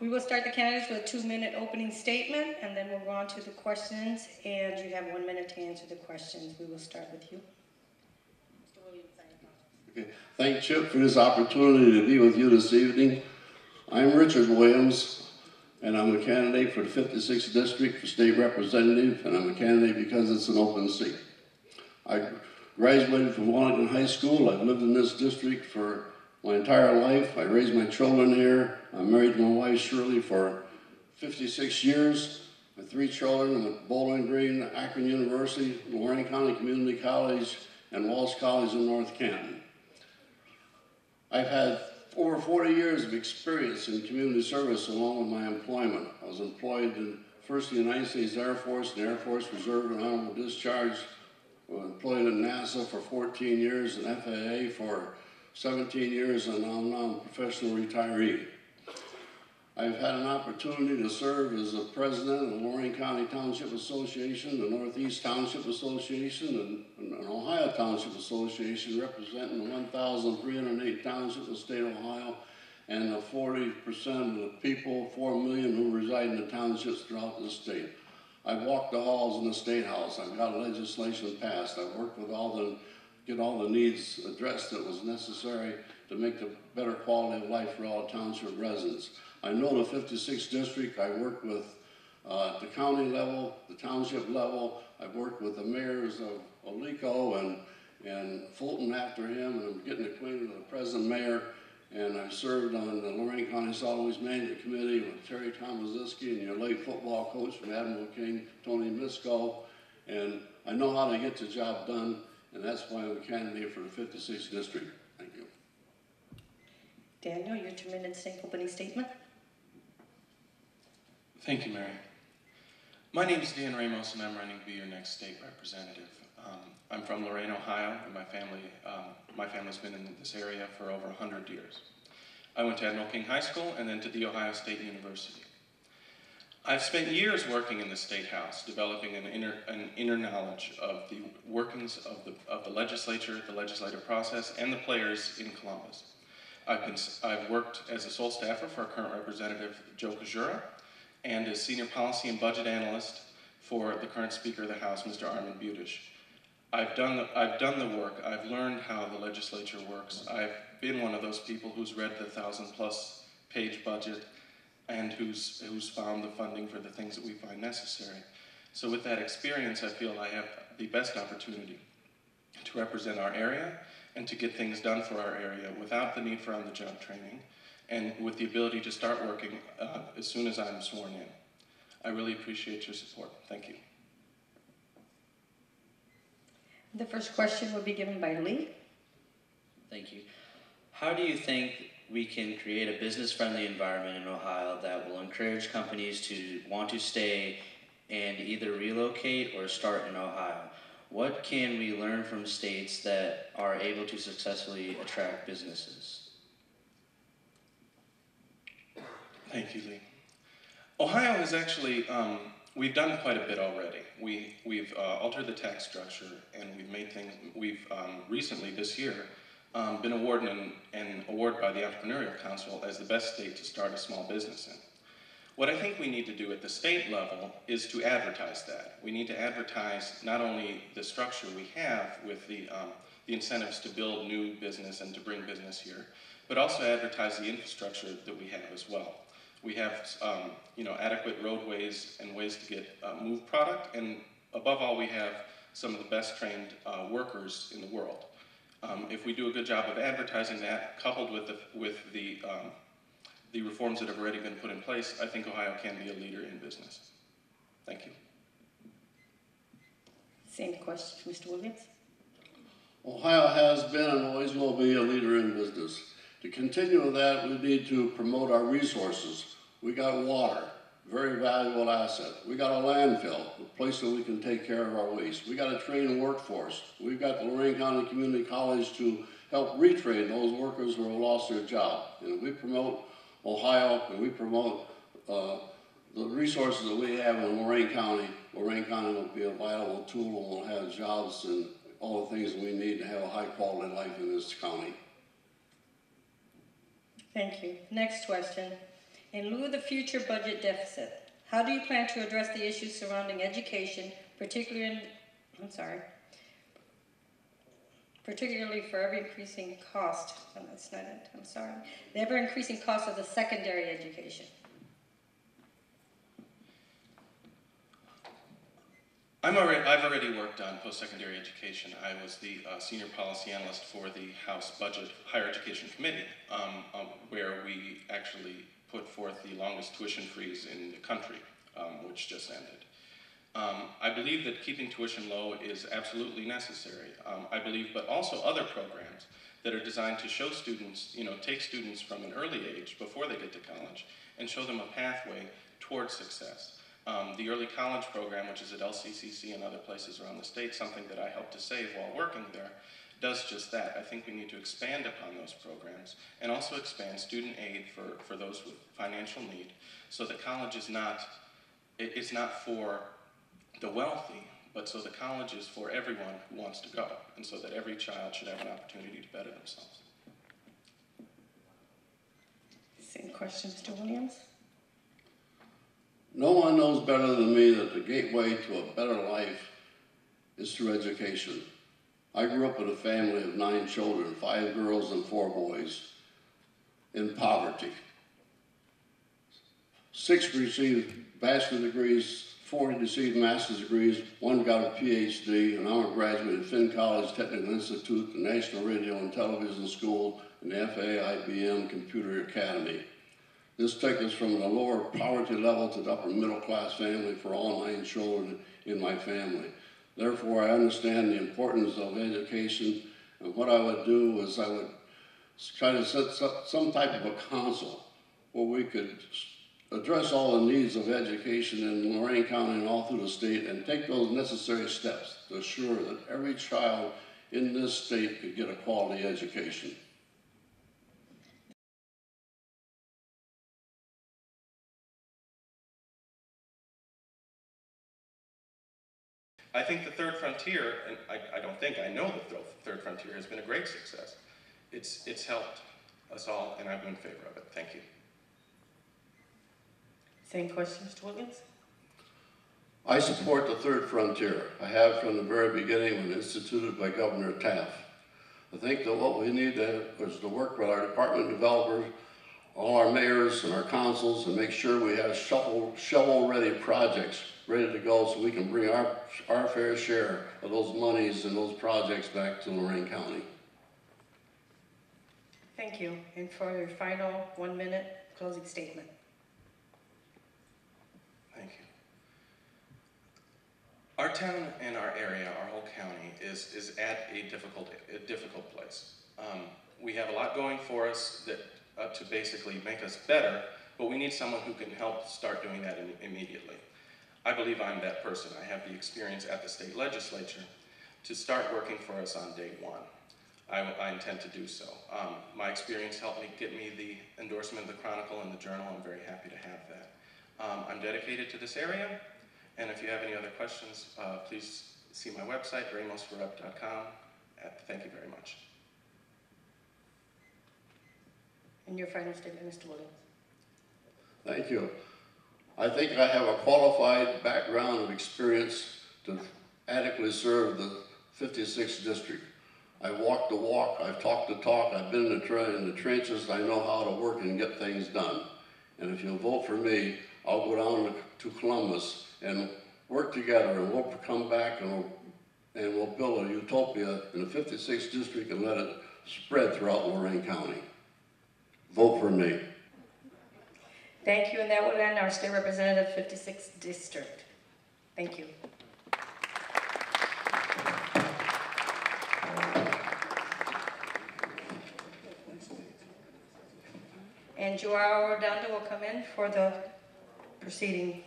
We will start the candidates with a 2-minute opening statement, and then we'll go on to the questions, and you have 1 minute to answer the questions. We will start with you. Mr. Williams. Okay. Thank Chip for this opportunity to be with you this evening. I'm Richard Williams, and I'm a candidate for the 56th District for State Representative, and I'm a candidate because it's an open seat. I graduated from Wellington High School. I've lived in this district for my entire life. I raised my children here. I'm married to my wife Shirley for 56 years. My 3 children at Bowling Green, Akron University, Lorain County Community College, and Walsh College in North Canton. I've had over 40 years of experience in community service along with my employment. I was employed first in the United States Air Force, the Air Force Reserve and Honorable Discharge. I was employed at NASA for 14 years and FAA for 17 years, and now I'm a professional retiree. I've had an opportunity to serve as the president of the Lorain County Township Association, the Northeast Township Association, and an Ohio Township Association representing the 1,308 townships in the state of Ohio and the 40% of the people, 4 million, who reside in the townships throughout the state. I've walked the halls in the State House. I've got legislation passed. I've worked with get all the needs addressed that was necessary to make a better quality of life for all township residents. I know the 56th District. I work with the county level, the township level. I've worked with the mayors of Alico and Fulton after him, and I'm getting acquainted with the present mayor. And I've served on the Lorain County Solid Waste Management Committee with Terry Tomaziski and your late football coach from Admiral King, Tony Misko. And I know how to get the job done, and that's why I'm a candidate for the 56th District. Thank you. Daniel, your 2-minute opening statement. Thank you, Mary. My name is Dan Ramos, and I'm running to be your next state representative. I'm from Lorain, Ohio, and my family's been in this area for over 100 years. I went to Admiral King High School and then to The Ohio State University. I've spent years working in the State House, developing an inner knowledge of the workings of the legislature, the legislative process, and the players in Columbus. I've worked as a sole staffer for our current representative, Joe Kajura, and as senior policy and budget analyst for the current Speaker of the House, Mr. Armin Budish. I've done the work. I've learned how the legislature works. I've been one of those people who's read the 1,000+ page budget and who's found the funding for the things that we find necessary. So with that experience, I feel I have the best opportunity to represent our area and to get things done for our area without the need for on-the-job training, and with the ability to start working as soon as I'm sworn in. I really appreciate your support. Thank you. The first question will be given by Lee. Thank you. How do you think we can create a business-friendly environment in Ohio that will encourage companies to want to stay and either relocate or start in Ohio? What can we learn from states that are able to successfully attract businesses? Thank you, Lee. Ohio has actually, we've done quite a bit already. We've altered the tax structure, and we've recently this year been awarded an award by the Entrepreneurial Council as the best state to start a small business in. What I think we need to do at the state level is to advertise that. We need to advertise not only the structure we have with the incentives to build new business and to bring business here, but also advertise the infrastructure that we have as well. We have adequate roadways and ways to get move product, and above all, we have some of the best trained workers in the world. If we do a good job of advertising that, coupled with the reforms that have already been put in place, I think Ohio can be a leader in business. Thank you. Same question, Mr. Williams. Ohio has been and always will be a leader in business. To continue with that, we need to promote our resources. We got water, very valuable asset. We got a landfill, a place that we can take care of our waste. We got a trained workforce. We've got the Lorain County Community College to help retrain those workers who have lost their job. We promote Ohio, and we promote the resources that we have in Lorain County. Lorain County will be a viable tool, and we'll have jobs and all the things that we need to have a high quality life in this county. Thank you. Next question. In lieu of the future budget deficit, how do you plan to address the issues surrounding education, particularly for ever-increasing cost, oh, that's not it, I'm sorry, the ever-increasing cost of the secondary education? I've already worked on post-secondary education. I was the senior policy analyst for the House Budget Higher Education Committee, where we actually put forth the longest tuition freeze in the country, which just ended. I believe that keeping tuition low is absolutely necessary. But also other programs that are designed to show students, take students from an early age before they get to college and show them a pathway towards success. The early college program, which is at LCCC and other places around the state, something that I helped to save while working there, does just that. I think we need to expand upon those programs and also expand student aid for those with financial need, so that college is not for the wealthy, but so the college is for everyone who wants to go, and so that every child should have an opportunity to better themselves. Same question, Mr. Williams. No one knows better than me that the gateway to a better life is through education. I grew up in a family of 9 children, 5 girls and 4 boys, in poverty. 6 received bachelor degrees, 4 received master's degrees, 1 got a PhD, and I'm a graduate of Finn College Technical Institute, the National Radio and Television School, and the FAA IBM Computer Academy. This took us from the lower poverty level to the upper middle class family for all 9 children in my family. Therefore, I understand the importance of education, and what I would do is I would try to set some type of a council where we could address all the needs of education in Lorain County and all through the state, and take those necessary steps to assure that every child in this state could get a quality education. I think the Third Frontier, and I know the Third Frontier has been a great success. It's helped us all, and I'm in favor of it. Thank you. Same question, Mr. Williams. I support the Third Frontier. I have from the very beginning when instituted by Governor Taft. I think that what we need is to work with our department developers, all our mayors and our councils, and make sure we have shovel-ready projects ready to go so we can bring our fair share of those monies and those projects back to Lorain County. Thank you. And for your final 1-minute closing statement. Thank you. Our town and our area, our whole county, is at a difficult place. We have a lot going for us to basically make us better, but we need someone who can help start doing that immediately. I believe I'm that person. I have the experience at the state legislature to start working for us on day 1. I intend to do so. My experience helped get me the endorsement of the Chronicle and the Journal. I'm very happy to have that. I'm dedicated to this area, and if you have any other questions, please see my website, ramosforup.com. Thank you very much. And your final statement, Mr. Williams. Thank you. I think I have a qualified background of experience to adequately serve the 56th district. I walked the walk, I've talked the talk, I've been in the trenches, I know how to work and get things done. And if you'll vote for me, I'll go down to Columbus and work together, and we'll come back and we'll build a utopia in the 56th district and let it spread throughout Lorain County. Vote for me. Thank you, and that would end our State Representative 56th District. Thank you. And Joao Redondo will come in for the proceeding.